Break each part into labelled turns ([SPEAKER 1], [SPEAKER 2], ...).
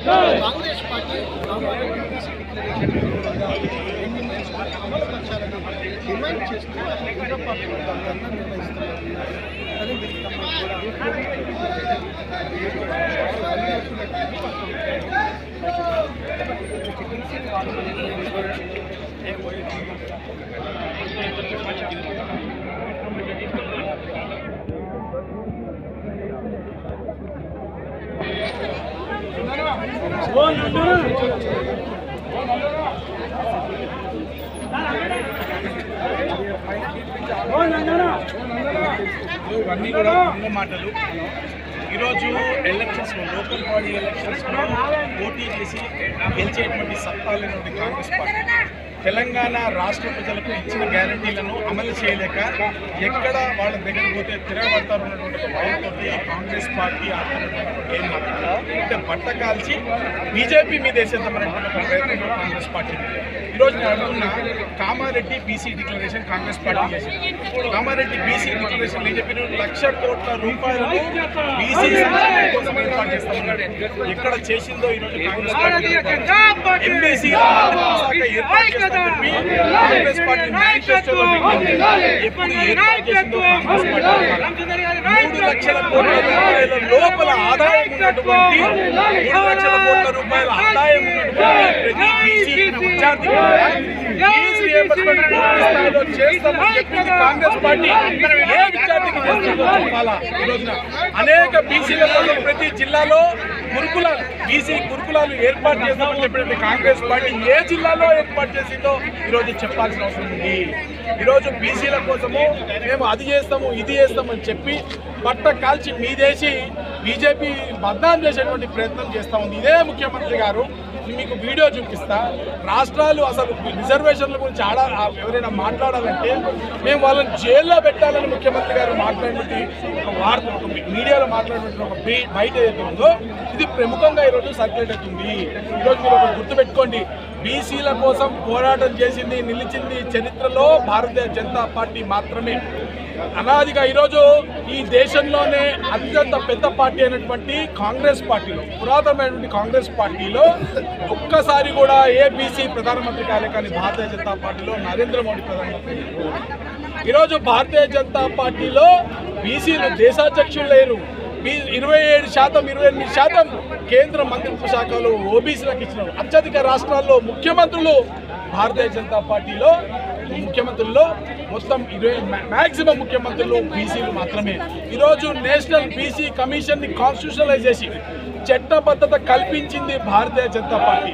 [SPEAKER 1] Congress party అమలుపరచాలని demand చేస్తూ మిగతా party ధర్నా నిర్వహిస్తున్నారు.
[SPEAKER 2] ఇవన్నీ కూడా మాటలు. ఈరోజు ఎలక్షన్స్లో లోకల్ బాడీ ఎలక్షన్స్లో పోటీ చేసి గెలిచేటువంటి సత్తా లేనటువంటి కాంగ్రెస్ పార్టీ తెలంగాణ రాష్ట్ర ప్రజలకు ఇచ్చిన గ్యారంటీలను అమలు చేయలేక ఎక్కడ వాళ్ళ దగ్గర పోతే తిరగబడతారు అన్నటువంటి భయంతో కాంగ్రెస్ పార్టీ ఏం అంటే బట్ట కాల్చి బీజేపీ మీద వేసేద్దామనేటువంటి ఒక ప్రయత్నం కాంగ్రెస్ పార్టీ. ఈరోజు నేను అడుగుతున్నా, Kamareddy BC declaration Congress party చేసింది. కామారెడ్డి బీసీ డిక్లరేషన్ ఏం చెప్పిన 1,00,000 కోట్ల రూపాయలను బీసీ కోసం ఏర్పాటు చేస్తామన్నాడు. ఎక్కడ చేసిందో ఈరోజు కాంగ్రెస్ పార్టీ ఎంబీసీ ఏర్పాటు చేస్తామని కాంగ్రెస్ పార్టీ మేనిఫెస్టోలో ఎప్పుడు ఏర్పాటు చేసిందో కాంగ్రెస్ పార్టీ 3 లక్షల కోట్ల రూపాయల లోపల ఆదాయం ఉన్నటువంటి 3 లక్షల కోట్ల రూపాయల ఆదాయం ఉన్నటువంటి ప్రతి బీసీ విద్యార్థి చేస్తామని చెప్పింది కాంగ్రెస్ పార్టీ. ఏ విద్యార్థికి చేస్తుందో చెప్పాలా? ఈ రోజున అనేక బీసీల కోసం ప్రతి జిల్లాలో గురుకులాలు బీసీ గురుకులాలు ఏర్పాటు చేస్తామని చెప్పినట్టు కాంగ్రెస్ పార్టీ ఏ జిల్లాలో ఏర్పాటు చేసిందో ఈరోజు చెప్పాల్సిన అవసరం ఉంది. ఈరోజు బీసీల కోసము మేము అది చేస్తాము ఇది చేస్తామని చెప్పి బట్ట కాల్చి మీదేసి బీజేపీ బద్నాం చేసేటువంటి ప్రయత్నం చేస్తూ ఉంది. ఇదే ముఖ్యమంత్రి గారు మీకు వీడియో చూపిస్తా. రాష్ట్రాలు అసలు రిజర్వేషన్ల గురించి ఎవరైనా మాట్లాడాలంటే మేము వాళ్ళని జైల్లో పెట్టాలని ముఖ్యమంత్రి గారు మాట్లాడినట్టు ఒక వార్త ఒక మీడియాలో మాట్లాడినట్టు ఒక బయట ఏదైతే ఉందో ఇది ప్రముఖంగా ఈరోజు సర్క్యులేట్ అవుతుంది. ఈరోజు మీరు ఒక గుర్తుపెట్టుకోండి, బీసీల కోసం పోరాటం చేసింది నిలిచింది చరిత్రలో భారతీయ జనతా పార్టీ మాత్రమే. అనాదిగా ఈరోజు ఈ దేశంలోనే అత్యంత పెద్ద పార్టీ అయినటువంటి కాంగ్రెస్ పార్టీలో పురాతనమైనటువంటి కాంగ్రెస్ పార్టీలో ఒక్కసారి కూడా ఏ బీసీ ప్రధానమంత్రి కాలే, కానీ భారతీయ జనతా పార్టీలో నరేంద్ర మోడీ ప్రధానమంత్రి. ఈరోజు భారతీయ జనతా పార్టీలో బీసీలు దేశాధ్యక్షులు లేరు. 27% 28% కేంద్ర మంత్రిత్వ శాఖలు ఓబీసీలకు ఇచ్చినారు. అత్యధిక రాష్ట్రాల్లో ముఖ్యమంత్రులు భారతీయ జనతా పార్టీలో ముఖ్యమంత్రుల్లో మొత్తం మ్యాక్సిమం ముఖ్యమంత్రులు బీసీలు మాత్రమే. ఈరోజు నేషనల్ బీసీ కమిషన్ని కాన్స్టిట్యూషనలైజ్ చేసి చట్టబద్ధత కల్పించింది భారతీయ జనతా పార్టీ.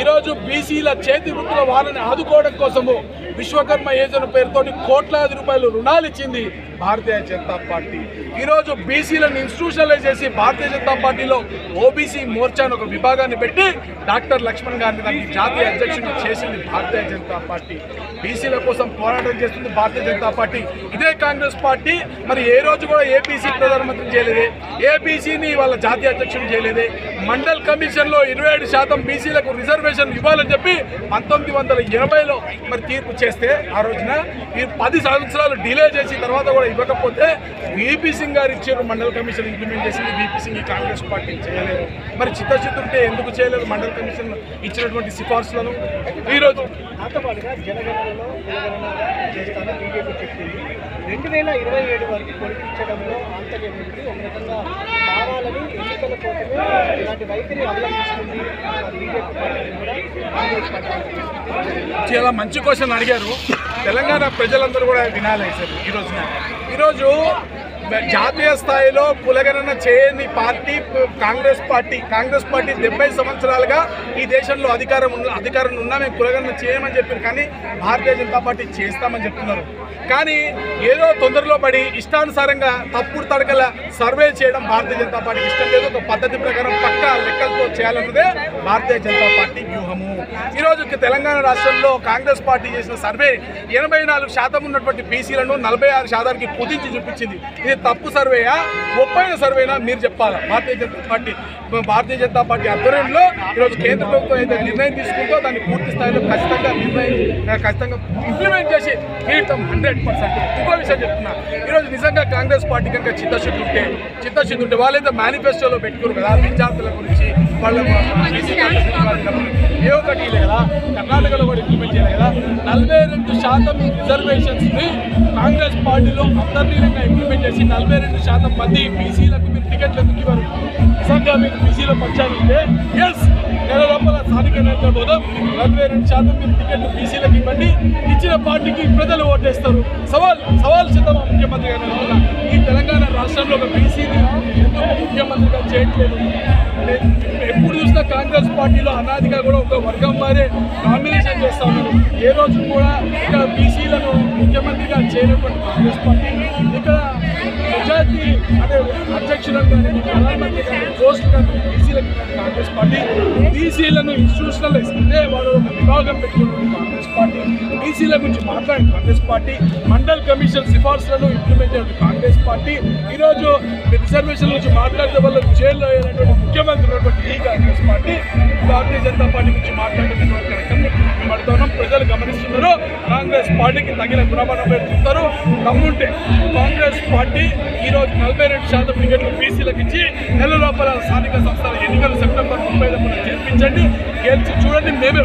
[SPEAKER 2] ఈరోజు బీసీల చేతి వృత్తుల వారిని ఆదుకోవడం కోసము విశ్వకర్మ యోజన పేరుతోటి కోట్లాది రూపాయలు రుణాలు ఇచ్చింది భారతీయ జనతా పార్టీ. ఈరోజు బీసీలను ఇన్స్టిట్యూషనలైజ్ చేసి భారతీయ జనతా పార్టీలో ఓబీసీ మోర్చాను ఒక విభాగాన్ని పెట్టి డాక్టర్ లక్ష్మణ్ గారిని దానికి జాతీయ అధ్యక్షుడిని చేసింది భారతీయ జనతా పార్టీ. బీసీల కోసం పోరాటం చేస్తుంది భారతీయ జనతా పార్టీ. ఇదే కాంగ్రెస్ పార్టీ మరి ఏ రోజు కూడా ఏపీసీ ప్రధానమంత్రిని చేయలేదే, ఏపీసీని వాళ్ళ జాతీయ అధ్యక్షుడిని చేయలేదే. మండల్ కమిషన్లో 27% బీసీలకు రిజర్వేషన్ ఇవ్వాలని చెప్పి 1980లో మరి తీర్పు చేస్తే ఆ రోజున ఈ 10 సంవత్సరాలు డిలే చేసి తర్వాత కూడా ఇవ్వకపోతే వీపీ సింగ్ గారు ఇచ్చారు. మండల్ కమిషన్ ఇంప్లిమెంట్ చేసింది వీపీ సింగ్ కాంగ్రెస్ పార్టీ చేయలేదు. మరి చిత్తశుద్ధి ఉంటే ఎందుకు చేయలేదు మండల్ కమిషన్ ఇచ్చినటువంటి సిఫార్సులను? ఈరోజు
[SPEAKER 1] నాతోపాటుగా జనగణనలో చేస్తాను బీజేపీ చెప్పింది 2027 వరకు పొడిగించడంలో ఆంతర్యం ఉంది. ఒక రకంగా కావాలని ఎన్నికల కోసమే ఇలాంటి వైఖరి అవలంబిస్తుంది బీజేపీ పార్టీ కూడా కాంగ్రెస్ పార్టీ.
[SPEAKER 2] చాలా మంచి క్వశ్చన్ అడిగారు. తెలంగాణ ప్రజలందరూ కూడా వినాలి సార్. ఈరోజు జాతీయ స్థాయిలో కులగణన చేయని party Congress party. Congress party 70 సంవత్సరాలుగా ఈ దేశంలో అధికారంలో ఉన్నా మేము కులగణన చేయమని చెప్పారు, కానీ భారతీయ జనతా పార్టీ చేస్తామని చెప్తున్నారు. కానీ ఏదో తొందరలో పడి ఇష్టానుసారంగా తప్పుడు తడకల సర్వే చేయడం భారతీయ జనతా పార్టీకి ఇష్టం లేదు. ఒక పద్ధతి ప్రకారం పక్కా లెక్కలతో చేయాలన్నదే భారతీయ జనతా పార్టీ వ్యూహము. ఈరోజు తెలంగాణ రాష్ట్రంలో కాంగ్రెస్ పార్టీ చేసిన సర్వే 84% ఉన్నటువంటి బీసీలను 46%కి కుదించి చూపించింది. ఇది తప్పు సర్వేయా ఒప్పైన సర్వేనా మీరు చెప్పాలా? భారతీయ జనతా పార్టీ ఆధ్వర్యంలో ఈరోజు కేంద్ర ప్రభుత్వం అయితే నిర్ణయం తీసుకుందో దాన్ని పూర్తి స్థాయిలో ఖచ్చితంగా ఇంప్లిమెంట్ చేసి తీర్థం 100%. ఇంకో విషయం చెప్తున్నా, ఈరోజు నిజంగా కాంగ్రెస్ పార్టీ కనుక చిత్తశుద్ధి ఉంటే వాళ్ళైతే మేనిఫెస్టోలో పెట్టుకోరు కదా విద్యార్థుల గురించి వాళ్ళ ఏ ఒకటి కదా కర్ణాటకలో కూడా ఇంప్లిమెంట్ చేయలేదు కదా 42% రిజర్వేషన్స్ని కాంగ్రెస్ పార్టీలో అంతర్లీనంగా ఇంప్లిమెంట్ చేసి 42% మంది బీసీలకు మీరు టికెట్లు ఎందుకు ఇవ్వరు? నిజంగా మీకు బీసీలో పంచాలి ఉంటే ఎస్ నెల లోపల స్థానిక నేతల హోదాం 42% మీరు టికెట్లు బీసీలకు ఇవ్వండి, ఇచ్చిన పార్టీకి ప్రజలు ఓటేస్తారు. సవాల్ సిద్ధమా ముఖ్యమంత్రి గారు? ఈ తెలంగాణ రాష్ట్రంలో ఒక బీసీని ఎందుకు ముఖ్యమంత్రిగా చేయట్లేదు? ఎప్పుడు చూసినా కాంగ్రెస్ పార్టీలో అనాదిగా కూడా ఒక వర్గం వారే నామినేషన్ చేస్తా ఉన్నారు. ఏ రోజు కూడా ఇక్కడ బీసీలను ముఖ్యమంత్రిగా చేయనటువంటి కాంగ్రెస్ పార్టీ ఇక్కడ మెజార్టీ అంటే అధ్యక్షులను కానీ ప్రధానమంత్రి కానీ పోస్ట్ కానీ బీసీలకు కాంగ్రెస్ పార్టీ బీసీలను ఇన్స్టిట్యూషనలైజ్ అంటే వాడు ఒక విభాగం పెట్టుకున్న కాంగ్రెస్ పార్టీ బీసీల గురించి మాట్లాడిన కాంగ్రెస్ పార్టీ మండల్ కమిషన్ సిఫార్సులను ఇంప్లిమెంట్ చేయడం కాంగ్రెస్ పార్టీ ఈరోజు రిజర్వేషన్ గురించి మాట్లాడితే వల్ల జైల్లో అయినటువంటి ముఖ్యమంత్రి ఉన్నటువంటి ఈ కాంగ్రెస్ పార్టీ భారతీయ జనతా పార్టీ గురించి మాట్లాడుతున్నటువంటి మేము అడుగుతున్నాం. ప్రజలు గమనిస్తున్నారు. కాంగ్రెస్ పార్టీకి తగిన గుణమానం పెడుతుంటారు. దమ్ముంటే కాంగ్రెస్ పార్టీ ఈరోజు 42% టికెట్లు బీసీలకు ఇచ్చి నెల లోపల స్థానిక సంస్థల ఎన్నికలు సెప్టెంబర్ 30 చేర్పించండి, గెలిచి చూడండి. మేమే